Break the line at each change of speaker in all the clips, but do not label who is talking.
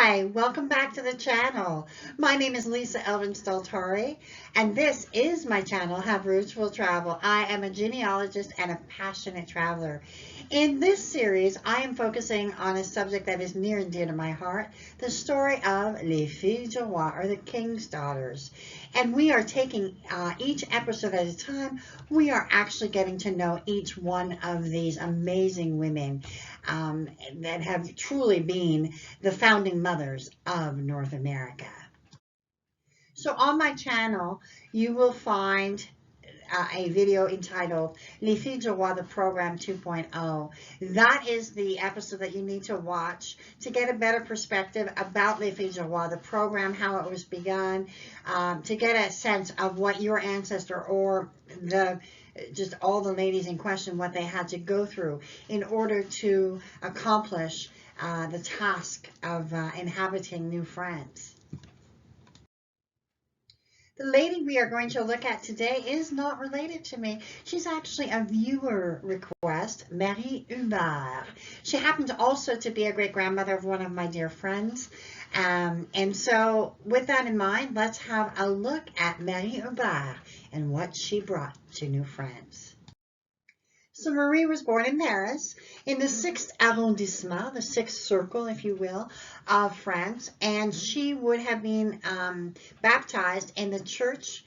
Hi, welcome back to the channel. My name is Lisa Elvin Staltari, and this is my channel, Have Roots Will Travel. I am a genealogist and a passionate traveler. In this series, I am focusing on a subject that is near and dear to my heart, the story of Les Filles du Roi, or the King's Daughters. And we are taking each episode at a time. We are actually getting to know each one of these amazing women that have truly been the founding mothers of North America. So on my channel, you will find a video entitled Les Filles du Roi, the Program 2.0. That is the episode that you need to watch to get a better perspective about Les Filles du Roi, the program, how it was begun, to get a sense of what your ancestor or just all the ladies in question, what they had to go through in order to accomplish the task of inhabiting New France. The lady we are going to look at today is not related to me. She's actually a viewer request, Marie Hubert. She happens also to be a great-grandmother of one of my dear friends. And so with that in mind, let's have a look at Marie Hubert and what she brought to New France. So Marie was born in Paris in the 6th arrondissement, the 6th circle, if you will, of France. And she would have been baptized in the Church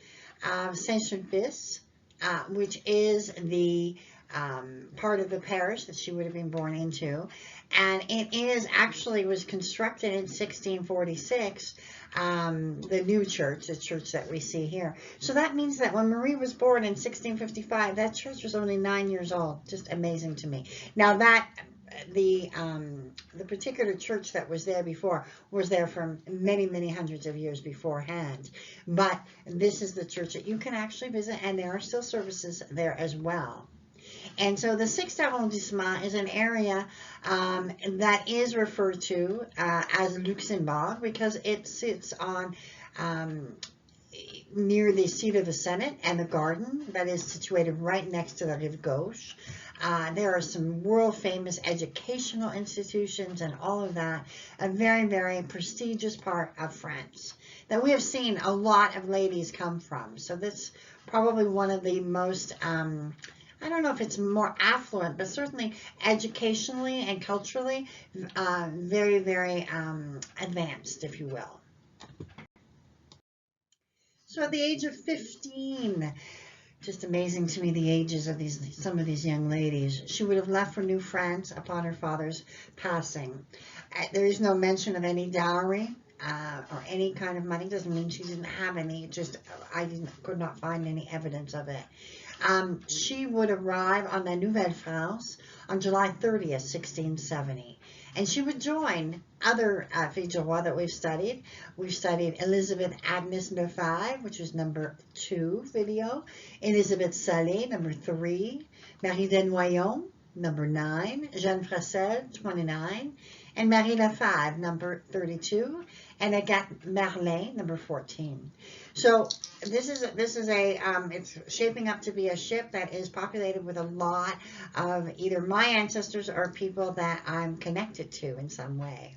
of Saint-Sulpice, which is the part of the parish that she would have been born into. And it was constructed in 1646, the new church, the church that we see here. So that means that when Marie was born in 1655, that church was only 9 years old. Just amazing to me. Now the particular church that was there before was there for many, many hundreds of years beforehand. But this is the church that you can actually visit, and there are still services there as well. And so the 6th arrondissement is an area that is referred to as Luxembourg because it sits on near the seat of the Senate and the garden that is situated right next to the Rive Gauche. There are some world famous educational institutions and all of that. A very, very prestigious part of France that we have seen a lot of ladies come from. So that's probably one of the most I don't know if it's more affluent, but certainly educationally and culturally, very, very advanced, if you will. So at the age of 15, just amazing to me the ages of some of these young ladies, she would have left for New France upon her father's passing. There is no mention of any dowry. Or any kind of money. Doesn't mean she didn't have any. Just could not find any evidence of it. She would arrive on the Nouvelle France on July 30th, 1670. And she would join other Filles du Roi that we've studied. We've studied Elizabeth Agnes Neuffive, which was number 2 video. Elizabeth Salé, number 3. Marie Desnoyons, number 9. Jeanne Frassel, 29. And Marie Lefebvre, number 32. And Agathe Merlin, number 14. So this is it's shaping up to be a ship that is populated with a lot of either my ancestors or people that I'm connected to in some way.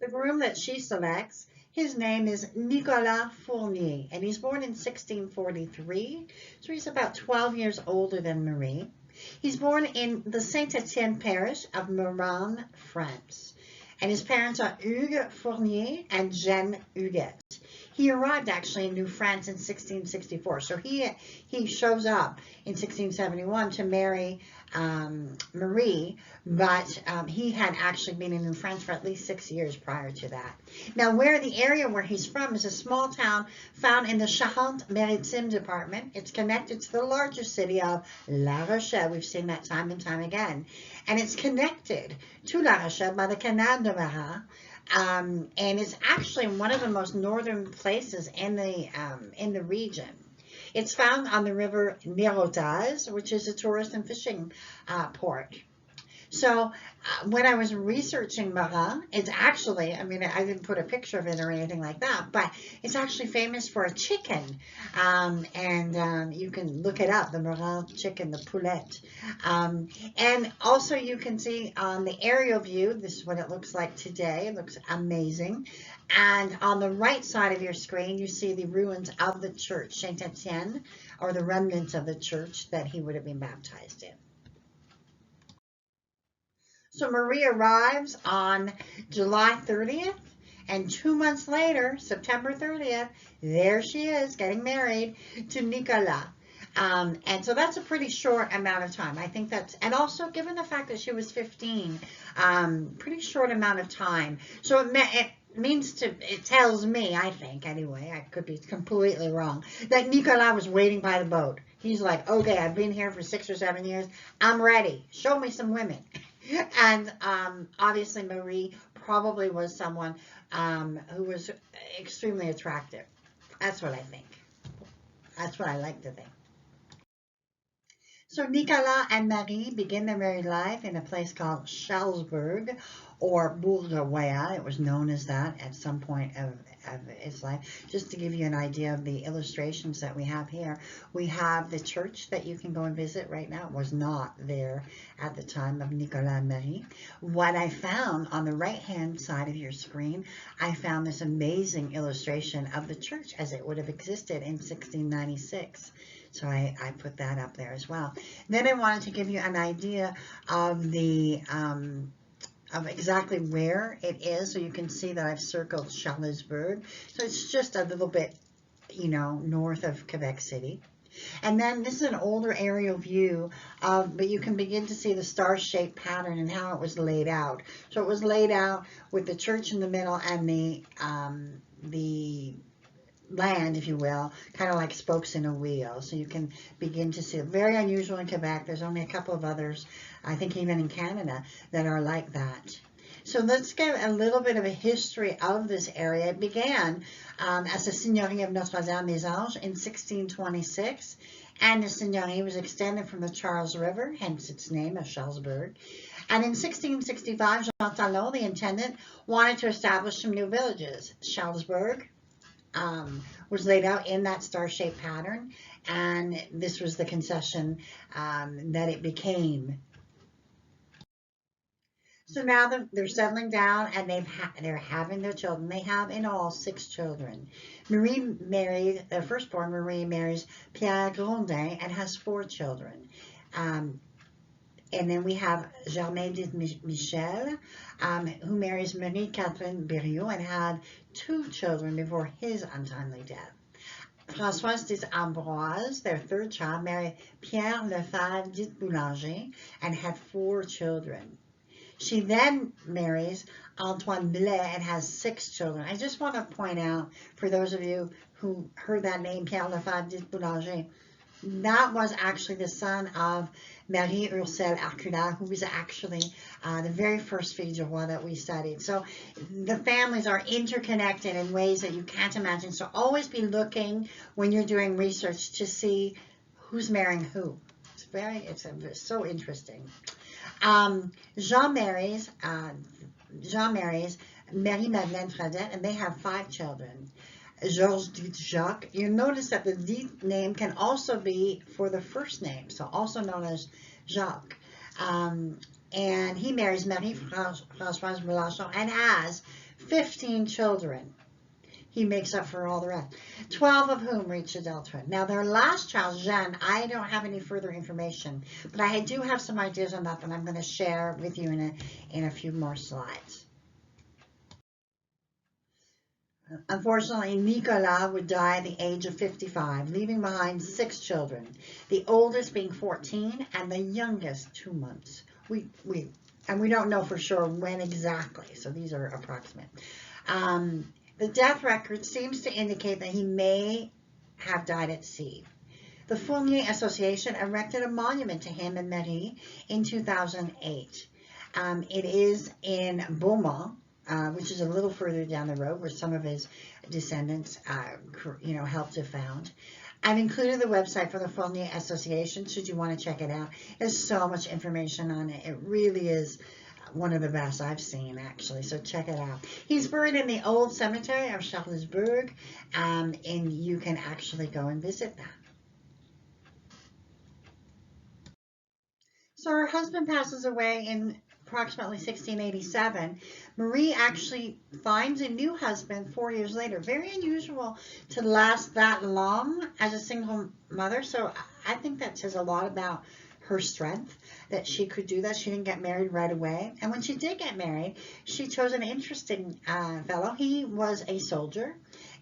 The groom that she selects, his name is Nicolas Fournier, and he's born in 1643, so he's about 12 years older than Marie. He's born in the Saint-Étienne parish of Meran, France. And his parents are Hugues Fournier and Jeanne Huguet. He arrived actually in New France in 1664. So he shows up in 1671 to marry Marie, but he had actually been in New France for at least 6 years prior to that. Now, the area where he's from is a small town found in the Charente-Maritime department. It's connected to the larger city of La Rochelle. We've seen that time and time again. And it's connected to La Rochelle by the Canal de Marat. And it's actually one of the most northern places in the region. It's found on the river Nirotage, which is a tourist and fishing port. So when I was researching Marat, it's actually, I mean, I didn't put a picture of it or anything like that, but it's actually famous for a chicken. And you can look it up, the Marat chicken, the poulet. And also you can see on the aerial view, this is what it looks like today. It looks amazing. And on the right side of your screen, you see the ruins of the church, Saint Etienne, or the remnants of the church that he would have been baptized in. So Marie arrives on July 30th, and 2 months later, September 30th, there she is getting married to Nicolas. And so that's a pretty short amount of time. I think that's, and also given the fact that she was 15, pretty short amount of time. So it means to, it tells me, I think anyway, I could be completely wrong, that Nicolas was waiting by the boat. He's like, okay, I've been here for 6 or 7 years. I'm ready. Show me some women. And obviously Marie probably was someone who was extremely attractive. That's what I think. That's what I like to think. So Nicolas and Marie begin their married life in a place called Shellsburg, or Bourg-de-Royal. It was known as that at some point of its life. Just to give you an idea of the illustrations that we have here, we have the church that you can go and visit right now. It was not there at the time of Nicolas and Marie. What I found on the right-hand side of your screen, I found this amazing illustration of the church as it would have existed in 1696. So I put that up there as well. Then I wanted to give you an idea of the of exactly where it is. So you can see that I've circled Charlesbourg. So it's just a little bit, you know, north of Quebec City. And then this is an older aerial view but you can begin to see the star-shaped pattern and how it was laid out. So it was laid out with the church in the middle and the land, if you will, kind of like spokes in a wheel. So you can begin to see it. Very unusual in Quebec. There's only a couple of others, I think even in Canada, that are like that. So let's get a little bit of a history of this area. It began as a Seigneurie of Notre-Dame-des-Anges in 1626, and the seigneurie was extended from the Charles River, hence its name of Shellsburg. And in 1665, Jean Talon, the intendant, wanted to establish some new villages. Shellsburg was laid out in that star-shaped pattern, and this was the concession that it became. So now they're settling down, and they're having their children. They have in all 6 children. Marie married, their firstborn, Marie marries Pierre Grondin and has 4 children. And then we have Germain de Michel, who marries Marie-Catherine Berriot and had 2 children before his untimely death. Françoise d'Ambroise, their 3rd child, married Pierre Lefebvre dit Boulanger and had 4 children. She then marries Antoine Blais and has 6 children. I just want to point out, for those of you who heard that name, Pierre Lefebvre dit Boulanger, that was actually the son of Marie Ursule Arcula, who was actually the very first fille du roi that we studied. So the families are interconnected in ways that you can't imagine. So always be looking when you're doing research to see who's marrying who. It's so interesting. Jean marries Marie-Madeleine Fradette, and they have 5 children. Georges dit Jacques. You notice that the dit name can also be for the first name, so also known as Jacques. And he marries Marie-Françoise Mélenchon and has 15 children. He makes up for all the rest, 12 of whom reach adulthood. Now, their last child, Jeanne, I don't have any further information, but I do have some ideas on that I'm going to share with you in a few more slides. Unfortunately, Nicolas would die at the age of 55, leaving behind 6 children, the oldest being 14 and the youngest 2 months. We don't know for sure when exactly, so these are approximate. The death record seems to indicate that he may have died at sea. The Fournier Association erected a monument to him and Marie in 2008. It is in Beaumont, which is a little further down the road, where some of his descendants, helped to found. I've included the website for the Fournier Association should you want to check it out. There's so much information on it. It really is one of the best I've seen, actually, so check it out. He's buried in the old cemetery of Charlesbourg, and you can actually go and visit that. So her husband passes away in approximately 1687. Marie actually finds a new husband 4 years later. Very unusual to last that long as a single mother, so I think that says a lot about her strength, that she could do that. She didn't get married right away. And when she did get married, she chose an interesting fellow. He was a soldier,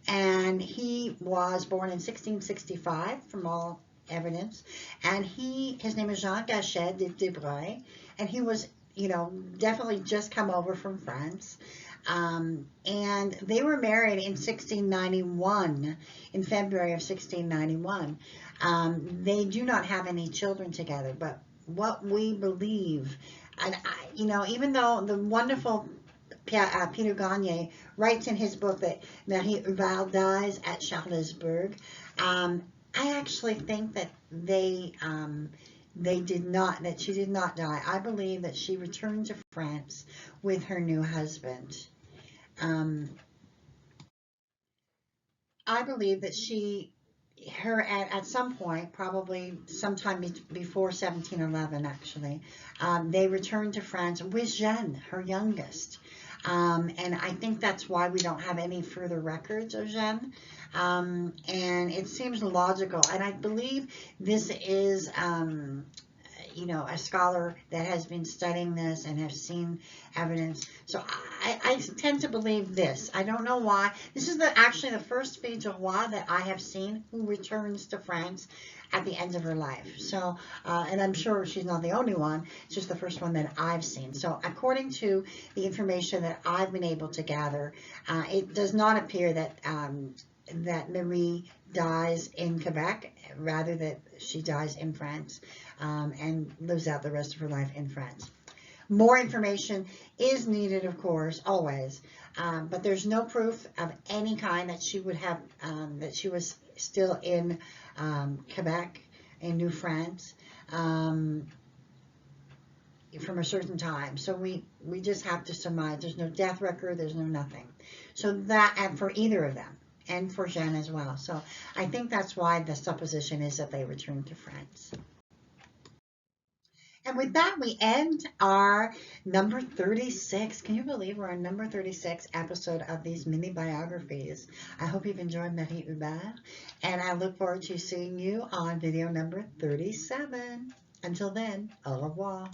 and he was born in 1665 from all evidence. And his name is Jean Gachet de Debreuil, and he was, definitely just come over from France. And they were married in 1691, in February of 1691. They do not have any children together, but what we believe, and even though the wonderful Peter Gagne writes in his book that Marie Huberts dies at Charlesbourg, I actually think that she did not die. I believe that she returned to France with her new husband. I believe that at some point, probably sometime before 1711, actually, they returned to France with Jeanne, her youngest. And I think that's why we don't have any further records of Jeanne. And it seems logical. And I believe this is, a scholar that has been studying this and has seen evidence. So I tend to believe this. I don't know why. This is actually the first fille du roi that I have seen who returns to France at the end of her life. So, and I'm sure she's not the only one. It's just the first one that I've seen. So according to the information that I've been able to gather, it does not appear that Marie dies in Quebec, rather that she dies in France, and lives out the rest of her life in France. More information is needed, of course, always, but there's no proof of any kind that she would have, that she was still in Quebec, in New France, from a certain time. So we just have to surmise. There's no death record, there's no nothing. So that, and for either of them, and for Jeanne as well. So I think that's why the supposition is that they returned to France. And with that, we end our number 36. Can you believe we're on number 36 episode of these mini biographies? I hope you've enjoyed Marie Hubert, and I look forward to seeing you on video number 37. Until then, au revoir.